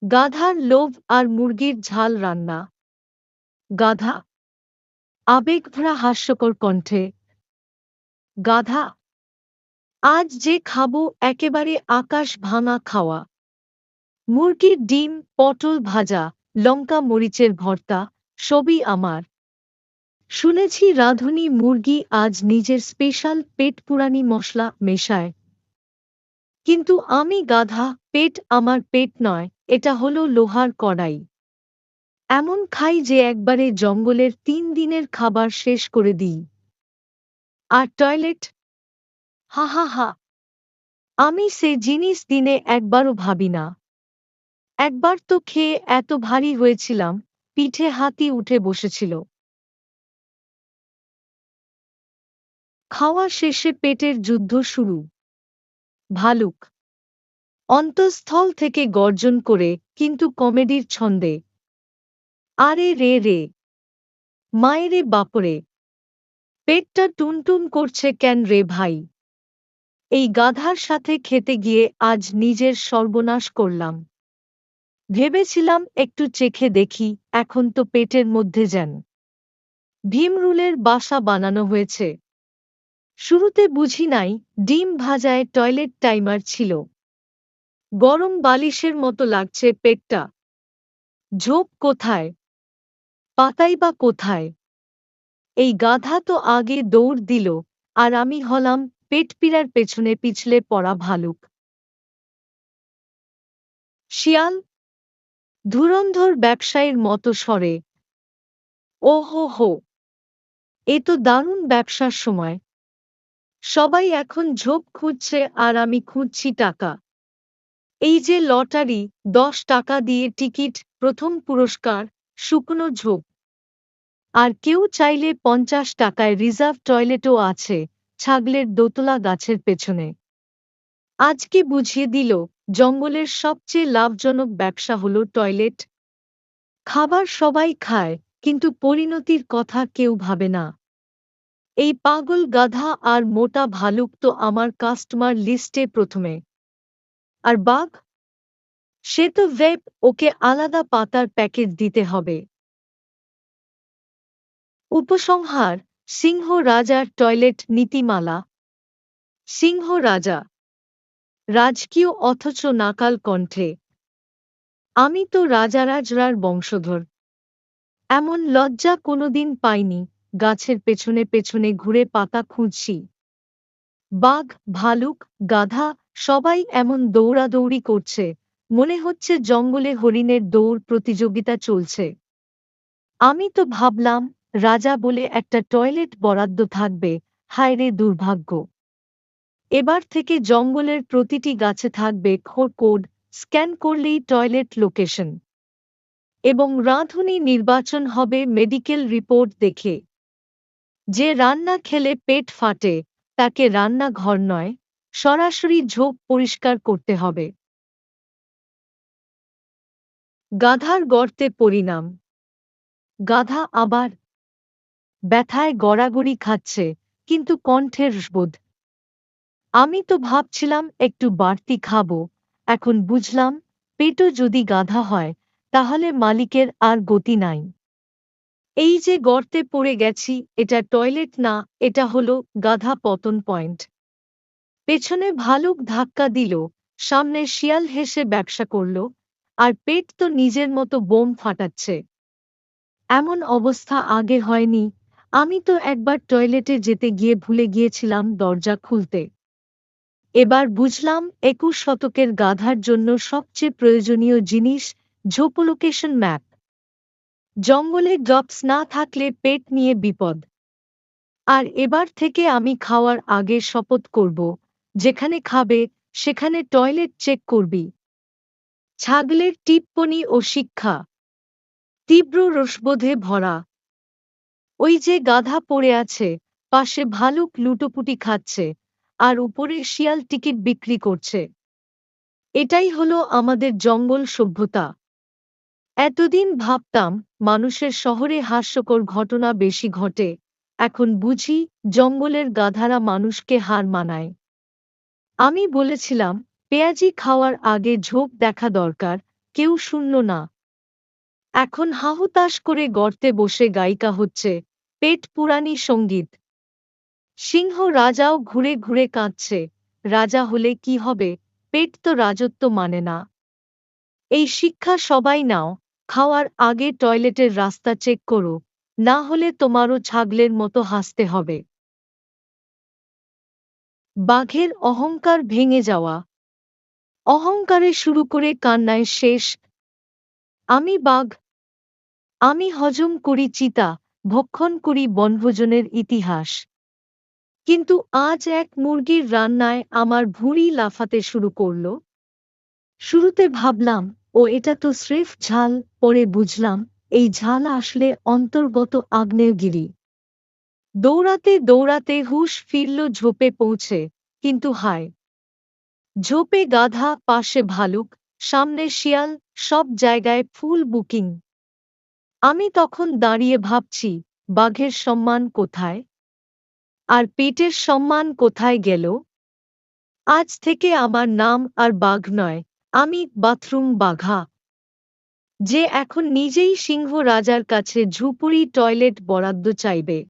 গাধার লোভ আর মুরগির ঝাল রান্না। গাধা আবেগভরা হাস্যকর কণ্ঠে। গাধা, আজ যে খাবো একেবারে আকাশ ভাঙা খাওয়া। মুরগির ডিম, পটল ভাজা, লঙ্কা মরিচের ভর্তা, সবই আমার। শুনেছি রাঁধুনি মুরগি আজ নিজের স্পেশাল পেট পুরানি মশলা মেশায়। কিন্তু আমি গাধা, পেট আমার পেট নয়, এটা হলো লোহার কড়াই। এমন খাই যে একবারে জঙ্গলের 3 দিনের খাবার শেষ করে দিই। আর টয়লেট, হা হা হা, আমি সে জিনিস দিনে একবারও ভাবি না। একবার তো খেয়ে এত ভারী হয়েছিলাম, পিঠে হাতি উঠে বসেছিল। খাওয়া শেষে পেটের যুদ্ধ শুরু। ভালুক অন্তঃস্থল থেকে গর্জন করে, কিন্তু কমেডির ছন্দে। আরে রে রে, মায়েরে বাপরে, পেটটা টুনটুন করছে কেন রে ভাই। এই গাধার সাথে খেতে গিয়ে আজ নিজের সর্বনাশ করলাম। ভেবেছিলাম একটু চেখে দেখি, এখন তো পেটের মধ্যে যেন ভীমরুলের বাসা বানানো হয়েছে। শুরুতে বুঝি নাই, ডিম ভাজায় টয়লেট টাইমার ছিল। গরম বালিশের মতো লাগছে পেটটা। ঝোপ কোথায়, পাতাই বা কোথায়। এই গাধা তো আগে দৌড় দিল, আর আমি হলাম পেটপীড়ার পেছনে পিছলে পড়া ভালুক। শিয়াল ধুরন্ধর ব্যবসায়ীর মতো স্বরে, ও হো হো, এ তো দারুণ ব্যবসার সময়। সবাই এখন ঝোপ খুঁজছে আর আমি খুঁজছি টাকা। এই যে লটারি, 10 টাকা দিয়ে টিকিট, প্রথম পুরস্কার শুকনো ঝোপ। আর কেউ চাইলে 50 টাকায় রিজার্ভ টয়লেটও আছে, ছাগলের দোতলা গাছের পেছনে। আজকে বুঝিয়ে দিল, জঙ্গলের সবচেয়ে লাভজনক ব্যবসা হলো টয়লেট। খাবার সবাই খায়, কিন্তু পরিণতির কথা কেউ ভাবে না। এই পাগল গাধা আর মোটা ভালুক তো আমার কাস্টমার লিস্টে প্রথমে। আর বাঘ, সে তো ভেপ, ওকে আলাদা পাতার প্যাকেট দিতে হবে। উপসংহার: সিংহ রাজার টয়লেট নীতিমালা। সিংহ রাজা রাজকীয় অথচ নাকাল কণ্ঠে, আমি তো রাজারাজরার বংশধর। এমন লজ্জা কোনোদিন পাইনি। গাছের পেছনে পেছনে ঘুরে পাতা খুঁজছি। বাঘ, ভালুক, গাধা সবাই এমন দৌড়াদৌড়ি করছে, মনে হচ্ছে জঙ্গলে হরিণের দৌড় প্রতিযোগিতা চলছে। আমি তো ভাবলাম, রাজা বলে একটা টয়লেট বরাদ্দ থাকবে। হায় রে দুর্ভাগ্য। এবার থেকে জঙ্গলের প্রতিটি গাছে থাকবে কোড, স্ক্যান করলেই টয়লেট লোকেশন। এবং রাঁধুনি নির্বাচন হবে মেডিকেল রিপোর্ট দেখে। যে রান্না খেলে পেট ফাটে, তাকে রান্নাঘর নয়, সরাসরি ঝোপ পরিষ্কার করতে হবে। গাধার গর্তে পরিণাম। গাধা আবার ব্যথায় গড়াগড়ি খাচ্ছে, কিন্তু কণ্ঠের রসবোধ। আমি তো ভাবছিলাম একটু বাড়তি খাবো, এখন বুঝলাম পেটও যদি গাধা হয়, তাহলে মালিকের আর গতি নাই। এই যে গর্তে পড়ে গেছি, এটা টয়লেট না, এটা হলো গাধা পতন পয়েন্ট। পেছনে ভালুক ধাক্কা দিল, সামনে শিয়াল হেসে ব্যবসা করল, আর পেট তো নিজের মতো বোম ফাটাচ্ছে। এমন অবস্থা আগে হয়নি। আমি তো একবার টয়লেটে যেতে গিয়ে ভুলে গিয়েছিলাম দরজা খুলতে। এবার বুঝলাম 21 শতকের গাধার জন্য সবচেয়ে প্রয়োজনীয় জিনিস ঝোপলোকেশন ম্যাপ। জঙ্গলে ড্রপস না থাকলে পেট নিয়ে বিপদ। আর এবার থেকে আমি খাওয়ার আগে শপথ করব, যেখানে খাবে সেখানে টয়লেট চেক করবি। ছাগলের টিপ্পনি ও শিক্ষা। তীব্র রসবোধে ভরা। ওই যে গাধা পড়ে আছে, পাশে ভালুক লুটোপুটি খাচ্ছে, আর উপরে শিয়াল টিকিট বিক্রি করছে। এটাই হলো আমাদের জঙ্গল সভ্যতা। এতদিন ভাবতাম মানুষের শহরে হাস্যকর ঘটনা বেশি ঘটে, এখন বুঝি জঙ্গলের গাধারা মানুষকে হার মানায়। আমি বলেছিলাম পেঁয়াজি খাওয়ার আগে ঝোপ দেখা দরকার, কেউ শুনল না। এখন হাহুতাশ করে গর্তে বসে গায়িকা হচ্ছে পেট পুরানি সঙ্গীত। সিংহ রাজাও ঘুরে ঘুরে কাঁদছে। রাজা হলে কি হবে, পেট তো রাজত্ব মানে না। এই শিক্ষা সবাই নাও, খাওয়ার আগে টয়লেটের রাস্তা চেক করো, না হলে তোমারও ছাগলের মতো হাসতে হবে। বাঘের অহংকার ভেঙে যাওয়া। অহংকারে শুরু করে কান্নায় শেষ। আমি বাঘ। আমি হজম করি চিতা, ভক্ষণ করি বনভোজনের ইতিহাস। কিন্তু আজ এক মুরগির রান্নায় আমার ভুঁড়ি লাফাতে শুরু করল। শুরুতে ভাবলাম ও এটা তো স্রেফ ঝাল, পরে বুঝলাম এই ঝাল আসলে অন্তর্গত আগ্নেয়গিরি। দৌড়াতে দৌড়াতে হুঁশ ফিরল ঝোপে পৌঁছে, কিন্তু হায়! ঝোপে গাধা, পাশে ভালুক, সামনে শিয়াল, সব জায়গায় ফুল বুকিং। আমি তখন দাঁড়িয়ে ভাবছি, বাঘের সম্মান কোথায়? আর পেটের সম্মান কোথায় গেল? আজ থেকে আমার নাম আর বাঘ নয়, আমি বাথরুম বাঘা। যে এখন নিজেই সিংহ রাজার কাছে ঝুপড়ি টয়লেট বরাদ্দ চাইবে।